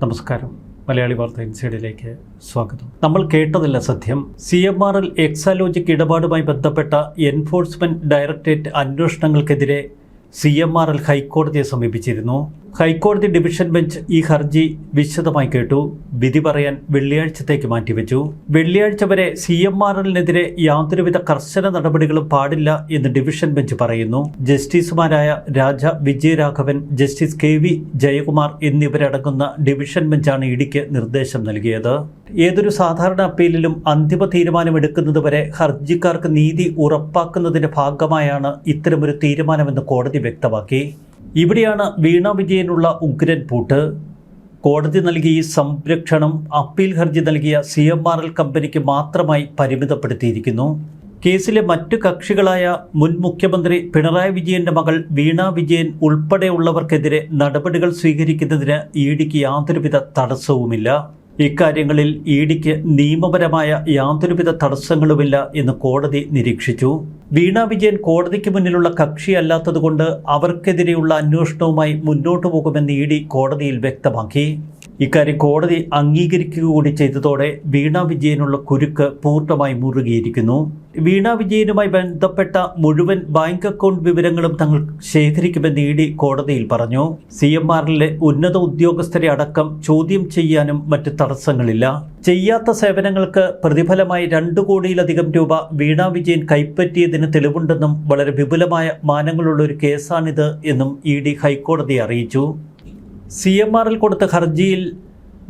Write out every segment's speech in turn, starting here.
നമസ്കാരം. മലയാളി വാർത്ത ഇൻസൈഡിലേക്ക് സ്വാഗതം. നമ്മൾ കേട്ടതല്ല സത്യം. CMRL എക്സാലോജിക് ഇടപാടുമായി ബന്ധപ്പെട്ട എൻഫോഴ്സ്മെന്റ് ഡയറക്ടറേറ്റ് അന്വേഷണങ്ങൾക്കെതിരെ CMRL ഹൈക്കോടതിയെ സമീപിച്ചിരുന്നു. ഹൈക്കോടതി ഡിവിഷൻ ബെഞ്ച് ഈ ഹർജി വിശദമായി കേട്ടു. വിധി പറയാൻ വെള്ളിയാഴ്ചത്തേക്ക് മാറ്റിവെച്ചു. വെള്ളിയാഴ്ച വരെ CMRLനെതിരെ യാതൊരുവിധ കർശന നടപടികളും പാടില്ല എന്ന് ഡിവിഷൻ ബെഞ്ച് പറയുന്നു. ജസ്റ്റിസുമാരായ രാജ വിജയരാഘവൻ, ജസ്റ്റിസ് KV ജയകുമാർ എന്നിവരടങ്ങുന്ന ഡിവിഷൻ ബെഞ്ചാണ് ഇഡിക്ക് നിർദ്ദേശം നൽകിയത്. ഏതൊരു സാധാരണ അപ്പീലിലും അന്തിമ തീരുമാനമെടുക്കുന്നതുവരെ ഹർജിക്കാർക്ക് നീതി ഉറപ്പാക്കുന്നതിന്റെ ഭാഗമായാണ് ഇത്തരമൊരു തീരുമാനമെന്ന് കോടതി വ്യക്തമാക്കി. ഇവിടെയാണ് വീണ വിജയനുള്ള ഉഗ്രൻ പൂട്ട്. കോടതി നൽകിയ ഈ സംരക്ഷണം അപ്പീൽ ഹർജി നൽകിയ CMRL കമ്പനിക്ക് മാത്രമായി പരിമിതപ്പെടുത്തിയിരിക്കുന്നു. കേസിലെ മറ്റു കക്ഷികളായ മുൻ മുഖ്യമന്ത്രി പിണറായി വിജയന്റെ മകൾ വീണ വിജയൻ ഉൾപ്പെടെയുള്ളവർക്കെതിരെ നടപടികൾ സ്വീകരിക്കുന്നതിന് ഇഡിക്ക് യാതൊരുവിധ തടസ്സവുമില്ല. ഇക്കാര്യങ്ങളിൽ ഇഡിക്ക് നിയമപരമായ യാതൊരുവിധ തടസ്സങ്ങളുമില്ല എന്ന് കോടതി നിരീക്ഷിച്ചു. വീണ വിജയൻ കോടതിക്ക് മുന്നിലുള്ള കക്ഷിയല്ലാത്തതുകൊണ്ട് അവർക്കെതിരെയുള്ള അന്വേഷണവുമായി മുന്നോട്ടു പോകുമെന്ന് ഇഡി കോടതിയിൽ വ്യക്തമാക്കി. ഇക്കാര്യം കോടതി അംഗീകരിക്കുക കൂടി ചെയ്തതോടെ വീണ വിജയനുള്ള കുരുക്ക് പൂർണ്ണമായി മുറുകിയിരിക്കുന്നു. വീണ വിജയനുമായി ബന്ധപ്പെട്ട മുഴുവൻ ബാങ്ക് അക്കൗണ്ട് വിവരങ്ങളും തങ്ങൾ ശേഖരിക്കുമെന്ന് ഇഡി കോടതിയിൽ പറഞ്ഞു. CMRLലെ ഉന്നത ഉദ്യോഗസ്ഥരെ അടക്കം ചോദ്യം ചെയ്യാനും മറ്റ് തടസ്സങ്ങളില്ല. ചെയ്യാത്ത സേവനങ്ങൾക്ക് പ്രതിഫലമായി 2 കോടിയിലധികം രൂപ വീണ വിജയൻ കൈപ്പറ്റിയതിന് തെളിവുണ്ടെന്നും വളരെ വിപുലമായ മാനങ്ങളുള്ള ഒരു കേസാണിത് എന്നും ഇഡി ഹൈക്കോടതിയെ അറിയിച്ചു. CMRL കൊടുത്ത ഹർജിയിൽ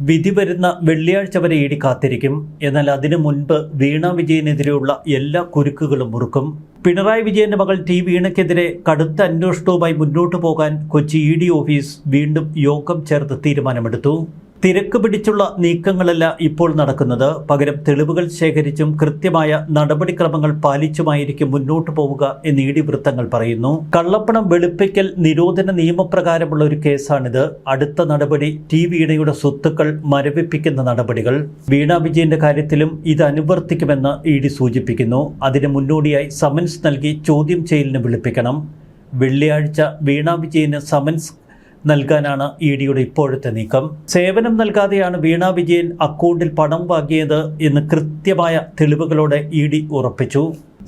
വിധി വരുന്ന വെള്ളിയാഴ്ച വരെ ഇഡി കാത്തിരിക്കും. എന്നാൽ അതിനു മുൻപ് വീണ വിജയനെതിരെയുള്ള എല്ലാ കുരുക്കുകളും മുറുക്കും. പിണറായി വിജയന്റെ മകൾ വീണയ്ക്കെതിരെ കടുത്ത അന്വേഷണവുമായി മുന്നോട്ടു പോകാൻ കൊച്ചി ഇഡി ഓഫീസ് വീണ്ടും യോഗം ചേർത്ത് തീരുമാനമെടുത്തു. തിരക്ക് പിടിച്ചുള്ള നീക്കങ്ങളല്ല ഇപ്പോൾ നടക്കുന്നത്. പകരം തെളിവുകൾ ശേഖരിച്ചും കൃത്യമായ നടപടിക്രമങ്ങൾ പാലിച്ചുമായിരിക്കും മുന്നോട്ടു പോവുക എന്ന് ഇഡി വൃത്തങ്ങൾ പറയുന്നു. കള്ളപ്പണം വെളുപ്പിക്കൽ നിരോധന നിയമപ്രകാരമുള്ള ഒരു കേസാണിത്. അടുത്ത നടപടി വീണയുടെ സ്വത്തുക്കൾ മരവിപ്പിക്കുന്ന നടപടികൾ. വീണ വിജയന്റെ കാര്യത്തിലും ഇത് അനുവർത്തിക്കുമെന്ന് ഇഡി സൂചിപ്പിക്കുന്നു. അതിന് മുന്നോടിയായി സമൻസ് നൽകി ചോദ്യം ചെയ്യലിന് വിളിപ്പിക്കണം. വെള്ളിയാഴ്ച വീണ വിജയന് സമൻസ് നൽകാനാണ് ഇഡിയുടെ ഇപ്പോഴത്തെ നീക്കം. സേവനം നൽകാതെയാണ് വീണ വിജയൻ അക്കൗണ്ടിൽ പണം വാങ്ങിയത് എന്ന് കൃത്യമായ തെളിവുകളോടെ ഇഡി ഉറപ്പിച്ചു.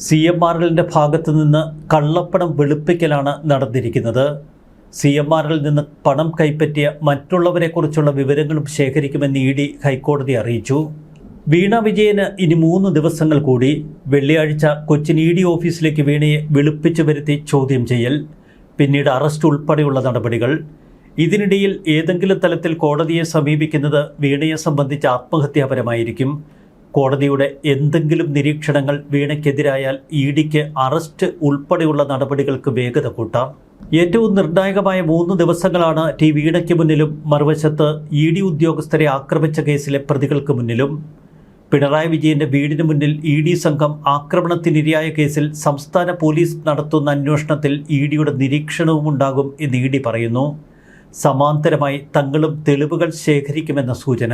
CMRLന്റെ ഭാഗത്തു നിന്ന് കള്ളപ്പണം വെളുപ്പിക്കലാണ് നടന്നിരിക്കുന്നത്. CMRLൽ നിന്ന് പണം കൈപ്പറ്റിയ മറ്റുള്ളവരെക്കുറിച്ചുള്ള വിവരങ്ങളും ശേഖരിക്കുമെന്ന് ഇഡി ഹൈക്കോടതി അറിയിച്ചു. വീണ വിജയന് ഇനി 3 ദിവസങ്ങൾ കൂടി. വെള്ളിയാഴ്ച കൊച്ചിൻ ഇഡി ഓഫീസിലേക്ക് വീണയെ വിളിപ്പിച്ചു വരുത്തി ചോദ്യം ചെയ്യൽ, പിന്നീട് അറസ്റ്റ് ഉൾപ്പെടെയുള്ള നടപടികൾ. ഇതിനിടയിൽ ഏതെങ്കിലും തലത്തിൽ കോടതിയെ സമീപിക്കുന്നത് വീണയെ സംബന്ധിച്ച് ആത്മഹത്യാപരമായിരിക്കും. കോടതിയുടെ എന്തെങ്കിലും നിരീക്ഷണങ്ങൾ വീണയ്ക്കെതിരായാൽ ഇഡിക്ക് അറസ്റ്റ് ഉൾപ്പെടെയുള്ള നടപടികൾക്ക് വേഗത കൂട്ടാം. ഏറ്റവും നിർണായകമായ 3 ദിവസങ്ങളാണ് വീണയ്ക്ക് മുന്നിലും മറുവശത്ത് ഇഡി ഉദ്യോഗസ്ഥരെ ആക്രമിച്ച കേസിലെ പ്രതികൾക്ക് മുന്നിലും. പിണറായി വിജയന്റെ വീടിന് മുന്നിൽ ഇഡി സംഘം ആക്രമണത്തിനിരയായ കേസിൽ സംസ്ഥാന പോലീസ് നടത്തുന്ന അന്വേഷണത്തിൽ ഇഡിയുടെ നിരീക്ഷണവും ഉണ്ടാകും എന്ന് ഇഡി പറയുന്നു. സമാന്തരമായി തങ്ങളും തെളിവുകൾ ശേഖരിക്കുമെന്ന സൂചന.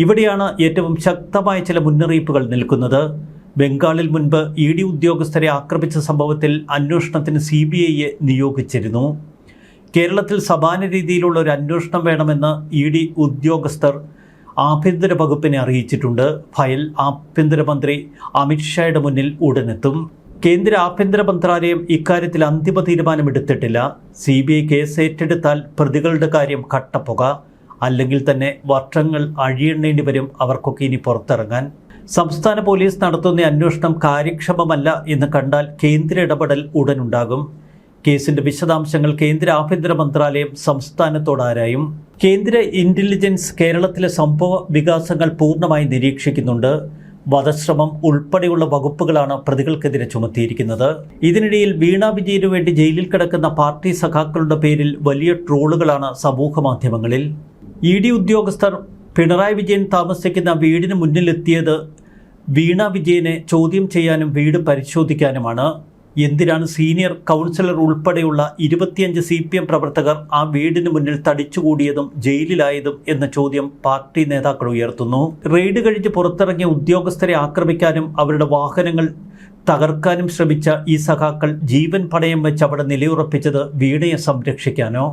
ഇവിടെയാണ് ഏറ്റവും ശക്തമായ ചില മുന്നറിയിപ്പുകൾ നിൽക്കുന്നത്. ബംഗാളിൽ മുൻപ് ഇഡി ഉദ്യോഗസ്ഥരെ ആക്രമിച്ച സംഭവത്തിൽ അന്വേഷണത്തിന് CBIയെ നിയോഗിച്ചിരുന്നു. കേരളത്തിൽ സമാന രീതിയിലുള്ള ഒരു അന്വേഷണം വേണമെന്ന് ഇഡി ഉദ്യോഗസ്ഥർ ആഭ്യന്തര വകുപ്പിനെ അറിയിച്ചിട്ടുണ്ട്. ഫയൽ ആഭ്യന്തരമന്ത്രി അമിത്ഷായുടെ മുന്നിൽ ഉടനെത്തും. കേന്ദ്ര ആഭ്യന്തര മന്ത്രാലയം ഇക്കാര്യത്തിൽ അന്തിമ തീരുമാനമെടുത്തിട്ടില്ല. CBI കേസ് ഏറ്റെടുത്താൽ പ്രതികളുടെ കാര്യം കട്ടപ്പുക. അല്ലെങ്കിൽ തന്നെ വർഷങ്ങൾ അഴിയെണ്ണേണ്ടി വരും അവർക്കൊക്കെ ഇനി പുറത്തിറങ്ങാൻ. സംസ്ഥാന പോലീസ് നടത്തുന്ന അന്വേഷണം കാര്യക്ഷമമല്ല എന്ന് കണ്ടാൽ കേന്ദ്ര ഇടപെടൽ ഉടനുണ്ടാകും. കേസിന്റെ വിശദാംശങ്ങൾ കേന്ദ്ര ആഭ്യന്തര മന്ത്രാലയം സംസ്ഥാനത്തോടാരായും. കേന്ദ്ര ഇന്റലിജൻസ് കേരളത്തിലെ സംഭവ വികാസങ്ങൾ പൂർണ്ണമായി നിരീക്ഷിക്കുന്നുണ്ട്. വധശ്രമം ഉൾപ്പെടെയുള്ള വകുപ്പുകളാണ് പ്രതികൾക്കെതിരെ ചുമത്തിയിരിക്കുന്നത്. ഇതിനിടയിൽ വീണ വിജയനു വേണ്ടി ജയിലിൽ കിടക്കുന്ന പാർട്ടി സഖാക്കളുടെ പേരിൽ വലിയ ട്രോളുകളാണ് സമൂഹ മാധ്യമങ്ങളിൽ. ഇഡി ഉദ്യോഗസ്ഥർ പിണറായി വിജയൻ താമസിക്കുന്ന വീടിന് മുന്നിലെത്തിയത് വീണ വിജയനെ ചോദ്യം ചെയ്യാനും വീട് പരിശോധിക്കാനുമാണ്. എന്തിനാണ് സീനിയർ കൗൺസിലർ ഉൾപ്പെടെയുള്ള 25 CPM പ്രവർത്തകർ ആ വീടിന് മുന്നിൽ തടിച്ചുകൂടിയതും ജയിലിലായതും എന്ന ചോദ്യം പാർട്ടി നേതാക്കൾ ഉയർത്തുന്നു. റെയ്ഡ് കഴിഞ്ഞ് പുറത്തിറങ്ങിയ ഉദ്യോഗസ്ഥരെ ആക്രമിക്കാനും അവരുടെ വാഹനങ്ങൾ തകർക്കാനും ശ്രമിച്ച ഈ സഖാക്കൾ ജീവൻ പണയം വെച്ച് അവിടെ നിലയുറപ്പിച്ചത് വീണയെ സംരക്ഷിക്കാനോ?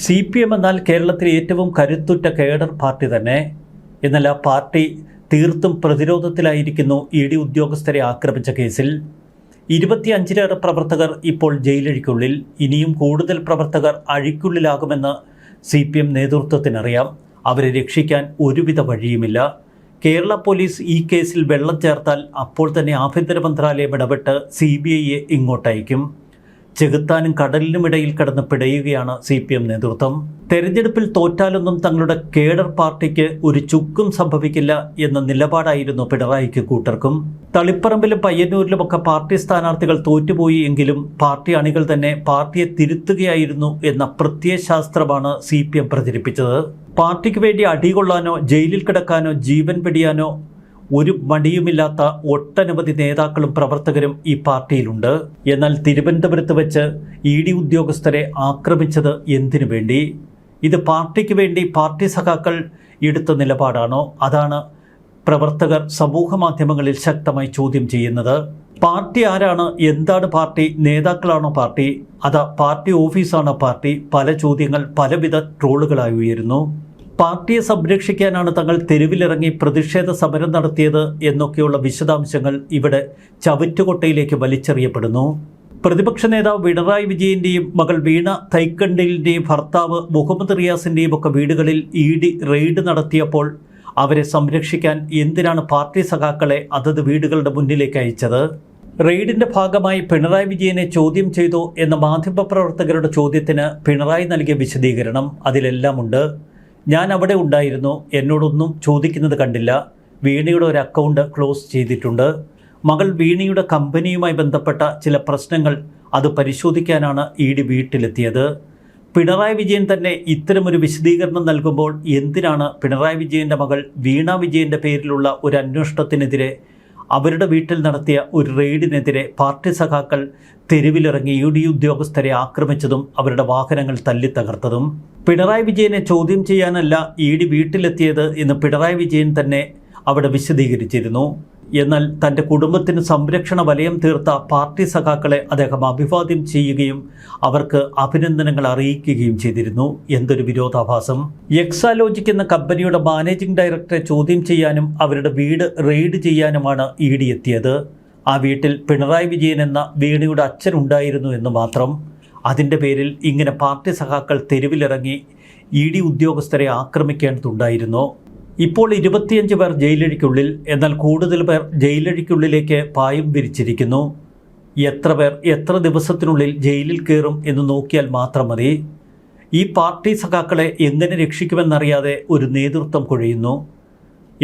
CPM എന്നാൽ കേരളത്തിലെ ഏറ്റവും കരുത്തുറ്റ കേഡർ പാർട്ടി തന്നെ. എന്നാൽ ആ പാർട്ടി തീർത്തും പ്രതിരോധത്തിലായിരിക്കുന്നു ED ഉദ്യോഗസ്ഥരെ ആക്രമിച്ച കേസിൽ. 25-ലേറെ പ്രവർത്തകർ ഇപ്പോൾ ജയിലഴിക്കുള്ളിൽ. ഇനിയും കൂടുതൽ പ്രവർത്തകർ അഴിക്കുള്ളിലാകുമെന്ന് CPM നേതൃത്വത്തിനറിയാം. അവരെ രക്ഷിക്കാൻ ഒരുവിധ വഴിയുമില്ല. കേരള പോലീസ് ഈ കേസിൽ വെള്ളം ചേർത്താൽ അപ്പോൾ തന്നെ ആഭ്യന്തര മന്ത്രാലയം ഇടപെട്ട് CBIയെ ഇങ്ങോട്ടയക്കും. ചെകുത്താനും കടലിനുമിടയിൽ കിടന്ന് പിടയുകയാണ് CPM നേതൃത്വം. തെരഞ്ഞെടുപ്പിൽ തോറ്റാലൊന്നും തങ്ങളുടെ കേഡർ പാർട്ടിക്ക് ഒരു ചുക്കും സംഭവിക്കില്ല എന്ന നിലപാടായിരുന്നു പിണറായിക്ക് കൂട്ടർക്കും. തളിപ്പറമ്പിലും പയ്യന്നൂരിലുമൊക്കെ പാർട്ടി സ്ഥാനാർത്ഥികൾ തോറ്റുപോയി എങ്കിലും പാർട്ടി അണികൾ തന്നെ പാർട്ടിയെ തിരുത്തുകയായിരുന്നു എന്ന പ്രത്യയശാസ്ത്രമാണ് CPM പ്രചരിപ്പിച്ചത്. പാർട്ടിക്ക് വേണ്ടി അടികൊള്ളാനോ ജയിലിൽ കിടക്കാനോ ജീവൻ വെടിയാനോ ഒരു മടിയുമില്ലാത്ത ഒട്ടനവധി നേതാക്കളും പ്രവർത്തകരും ഈ പാർട്ടിയിലുണ്ട്. എന്നാൽ തിരുവനന്തപുരത്ത് വെച്ച് ED ഉദ്യോഗസ്ഥരെ ആക്രമിച്ചത് എന്തിനു വേണ്ടി? ഇത് പാർട്ടിക്ക് വേണ്ടി പാർട്ടി സഖാക്കൾ എടുത്ത നിലപാടാണോ? അതാണ് പ്രവർത്തകർ സമൂഹ മാധ്യമങ്ങളിൽ ശക്തമായി ചോദ്യം ചെയ്യുന്നത്. പാർട്ടി ആരാണ്? എന്താണ് പാർട്ടി? നേതാക്കളാണോ പാർട്ടി? അതാ പാർട്ടി ഓഫീസാണോ പാർട്ടി? പല ചോദ്യങ്ങൾ പലവിധ ട്രോളുകളായി ഉയരുന്നു. പാർട്ടിയെ സംരക്ഷിക്കാനാണ് തങ്ങൾ തെരുവിലിറങ്ങി പ്രതിഷേധ സമരം നടത്തിയത് എന്നൊക്കെയുള്ള വിശദാംശങ്ങൾ ഇവിടെ ചവറ്റുകൊട്ടയിലേക്ക് വലിച്ചെറിയപ്പെടുന്നു. പ്രതിപക്ഷ നേതാവ് പിണറായി വിജയൻ്റെയും മകൾ വീണ തൈക്കണ്ടിലിൻ്റെയും ഭർത്താവ് മുഹമ്മദ് റിയാസിൻ്റെയും ഒക്കെ വീടുകളിൽ ED റെയ്ഡ് നടത്തിയപ്പോൾ അവരെ സംരക്ഷിക്കാൻ എന്തിനാണ് പാർട്ടി സഖാക്കളെ അതത് വീടുകളുടെ മുന്നിലേക്ക് അയച്ചത്? റെയ്ഡിൻ്റെ ഭാഗമായി പിണറായി വിജയനെ ചോദ്യം ചെയ്തു എന്ന മാധ്യമപ്രവർത്തകരുടെ ചോദ്യത്തിന് പിണറായി നൽകിയ വിശദീകരണം അതിലെല്ലാമുണ്ട്. ഞാൻ അവിടെ ഉണ്ടായിരുന്നു, എന്നോടൊന്നും ചോദിക്കുന്നത് കണ്ടില്ല. വീണയുടെ ഒരു അക്കൗണ്ട് ക്ലോസ് ചെയ്തിട്ടുണ്ട്. മകൾ വീണയുടെ കമ്പനിയുമായി ബന്ധപ്പെട്ട ചില പ്രശ്നങ്ങൾ അത് പരിശോധിക്കാനാണ് ED വീട്ടിലെത്തിയത്. പിണറായി വിജയൻ തന്നെ ഇത്തരമൊരു വിശദീകരണം നൽകുമ്പോൾ എന്തിനാണ് പിണറായി വിജയൻ്റെ മകൾ വീണ വിജയൻ്റെ പേരിലുള്ള ഒരു അന്വേഷണത്തിനെതിരെ, അവരുടെ വീട്ടിൽ നടത്തിയ ഒരു റെയ്ഡിനെതിരെ പാർട്ടി സഖാക്കൾ തെരുവിലിറങ്ങി ED ഉദ്യോഗസ്ഥരെ ആക്രമിച്ചതും അവരുടെ വാഹനങ്ങൾ തല്ലിത്തകർത്തതും? പിണറായി വിജയനെ ചോദ്യം ചെയ്യാനല്ല ED വീട്ടിലെത്തിയത് എന്ന് പിണറായി വിജയൻ തന്നെ അവിടെ വിശദീകരിച്ചിരുന്നു. എന്നാൽ തൻ്റെ കുടുംബത്തിന് സംരക്ഷണ വലയം തീർത്ത പാർട്ടി സഖാക്കളെ അദ്ദേഹം അഭിവാദ്യം ചെയ്യുകയും അവർക്ക് അഭിനന്ദനങ്ങൾ അറിയിക്കുകയും ചെയ്തിരുന്നു. എന്തൊരു വിരോധാഭാസം! എക്സാലോജിക് എന്ന കമ്പനിയുടെ മാനേജിംഗ് ഡയറക്ടറെ ചോദ്യം ചെയ്യാനും അവരുടെ വീട് റെയ്ഡ് ചെയ്യാനുമാണ് ED എത്തിയത്. ആ വീട്ടിൽ പിണറായി വിജയൻ എന്ന വീണയുടെ അച്ഛനുണ്ടായിരുന്നു എന്ന് മാത്രം. അതിൻ്റെ പേരിൽ ഇങ്ങനെ പാർട്ടി സഖാക്കൾ തെരുവിലിറങ്ങി ED ഉദ്യോഗസ്ഥരെ ആക്രമിക്കേണ്ടതുണ്ടായിരുന്നോ? ഇപ്പോൾ 25 പേർ ജയിലഴിക്കുള്ളിൽ. എന്നാൽ കൂടുതൽ പേർ ജയിലഴിക്കുള്ളിലേക്ക് പായും വിരിച്ചിരിക്കുന്നു. എത്ര പേർ എത്ര ദിവസത്തിനുള്ളിൽ ജയിലിൽ കയറും എന്ന് നോക്കിയാൽ മാത്രം മതി. ഈ പാർട്ടി സഖാക്കളെ എങ്ങനെ രക്ഷിക്കുമെന്നറിയാതെ ഒരു നേതൃത്വം കുഴയുന്നു.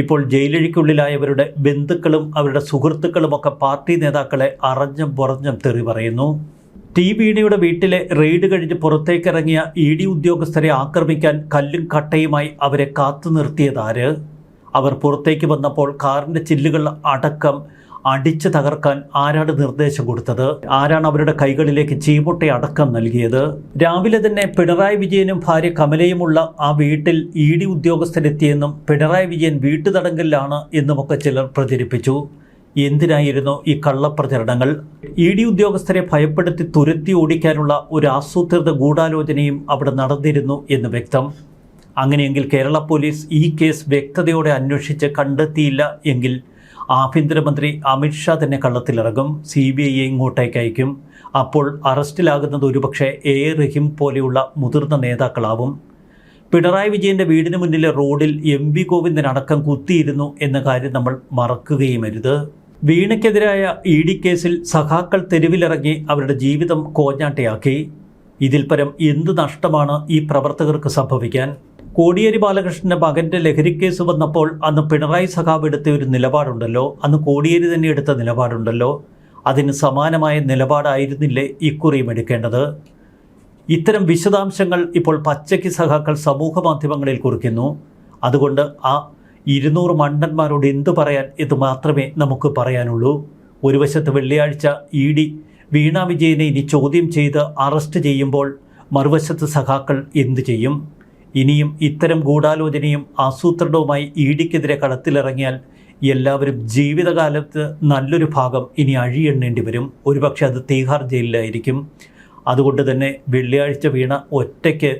ഇപ്പോൾ ജയിലഴിക്കുള്ളിലായവരുടെ ബന്ധുക്കളും അവരുടെ സുഹൃത്തുക്കളുമൊക്കെ പാർട്ടി നേതാക്കളെ അറിഞ്ഞും പുറഞ്ഞും തെറി പറയുന്നു. വീണയുടെ വീട്ടിലെ റെയ്ഡ് കഴിഞ്ഞ് പുറത്തേക്കിറങ്ങിയ ED ഉദ്യോഗസ്ഥരെ ആക്രമിക്കാൻ കല്ലും കട്ടയുമായി അവരെ കാത്തു നിർത്തിയതാര്? അവർ പുറത്തേക്ക് വന്നപ്പോൾ കാറിൻ്റെ ചില്ലുകൾ അടക്കം അടിച്ചു തകർക്കാൻ ആരാണ് നിർദ്ദേശം കൊടുത്തത്? ആരാണ് അവരുടെ കൈകളിലേക്ക് ചീമുട്ടയടക്കം നൽകിയത്? രാവിലെ തന്നെ പിണറായി വിജയനും ഭാര്യ കമലയുമുള്ള ആ വീട്ടിൽ ED ഉദ്യോഗസ്ഥരെത്തിയെന്നും പിണറായി വിജയൻ വീട്ടുതടങ്കലിലാണ് എന്നുമൊക്കെ ചിലർ പ്രചരിപ്പിച്ചു. എന്തിനായിരുന്നു ഈ കള്ളപ്രചരണങ്ങൾ? ED ഉദ്യോഗസ്ഥരെ ഭയപ്പെടുത്തി തുരത്തി ഓടിക്കാനുള്ള ഒരു ആസൂത്രിത ഗൂഢാലോചനയും അവിടെ നടന്നിരുന്നു എന്ന് വ്യക്തം. അങ്ങനെയെങ്കിൽ കേരള പോലീസ് ഈ കേസ് വ്യക്തതയോടെ അന്വേഷിച്ച് കണ്ടെത്തിയില്ല എങ്കിൽ ആഭ്യന്തരമന്ത്രി അമിത്ഷാ തന്നെ കള്ളത്തിലിറങ്ങും. CBIയെ ഇങ്ങോട്ടേക്ക് അയക്കും. അപ്പോൾ അറസ്റ്റിലാകുന്നത് ഒരുപക്ഷെ A. റഹീം പോലെയുള്ള മുതിർന്ന നേതാക്കളാവും. പിണറായി വിജയൻ്റെ വീടിന് മുന്നിലെ റോഡിൽ MV ഗോവിന്ദൻ അടക്കം കുത്തിയിരുന്നു എന്ന കാര്യം നമ്മൾ മറക്കുകയുമരുത്. വീണയ്ക്കെതിരായ ED കേസിൽ സഖാക്കൾ തെരുവിലിറങ്ങി അവരുടെ ജീവിതം കോഞ്ഞാട്ടയാക്കി. ഇതിൽ പരം എന്ത് നഷ്ടമാണ് ഈ പ്രവർത്തകർക്ക് സംഭവിക്കാൻ? കോടിയേരി ബാലകൃഷ്ണൻ്റെ മകൻ്റെ ലഹരിക്കേസ് വന്നപ്പോൾ അന്ന് പിണറായി സഖാവ് എടുത്ത ഒരു നിലപാടുണ്ടല്ലോ, അന്ന് കോടിയേരി തന്നെ എടുത്ത നിലപാടുണ്ടല്ലോ. അതിന് സമാനമായ നിലപാടായിരുന്നില്ലേ ഇക്കുറിയും എടുക്കേണ്ടത്? ഇത്തരം വിശദാംശങ്ങൾ ഇപ്പോൾ പച്ചയ്ക്ക് സഖാക്കൾ സമൂഹ മാധ്യമങ്ങളിൽ കുറിക്കുന്നു. അതുകൊണ്ട് ആ 200 മണ്ടന്മാരോട് എന്തു പറയാൻ എന്ന് മാത്രമേ നമുക്ക് പറയാനുള്ളൂ. ഒരു വശത്ത് വെള്ളിയാഴ്ച ED വീണ വിജയനെ ഇനി ചോദ്യം ചെയ്ത് അറസ്റ്റ് ചെയ്യുമ്പോൾ മറുവശത്ത് സഖാക്കൾ എന്തു ചെയ്യും? ഇനിയും ഇത്തരം ഗൂഢാലോചനയും ആസൂത്രണവുമായി ഇഡിക്കെതിരെ കളത്തിലിറങ്ങിയാൽ എല്ലാവരും ജീവിതകാലത്ത് നല്ലൊരു ഭാഗം ഇനി അഴിയെണ്ണേണ്ടി വരും. ഒരുപക്ഷെ അത് തീഹാർ ജയിലിലായിരിക്കും. അതുകൊണ്ട് തന്നെ വെള്ളിയാഴ്ച വീണ ഒറ്റയ്ക്ക്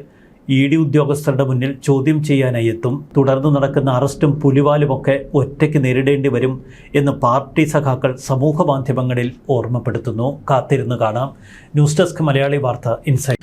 ഇഡി ഉദ്യോഗസ്ഥരുടെ മുന്നിൽ ചോദ്യം ചെയ്യാനായി എത്തും. തുടർന്ന് നടക്കുന്ന അറസ്റ്റും പുലിവാലുമൊക്കെ ഒറ്റയ്ക്ക് നേരിടേണ്ടി വരും എന്ന് പാർട്ടി സഖാക്കൾ സമൂഹ മാധ്യമങ്ങളിൽ ഓർമ്മപ്പെടുത്തുന്നു. കാത്തിരുന്ന് കാണാം. ന്യൂസ് ഡെസ്ക് മലയാളി വാർത്ത ഇൻസൈറ്റ്.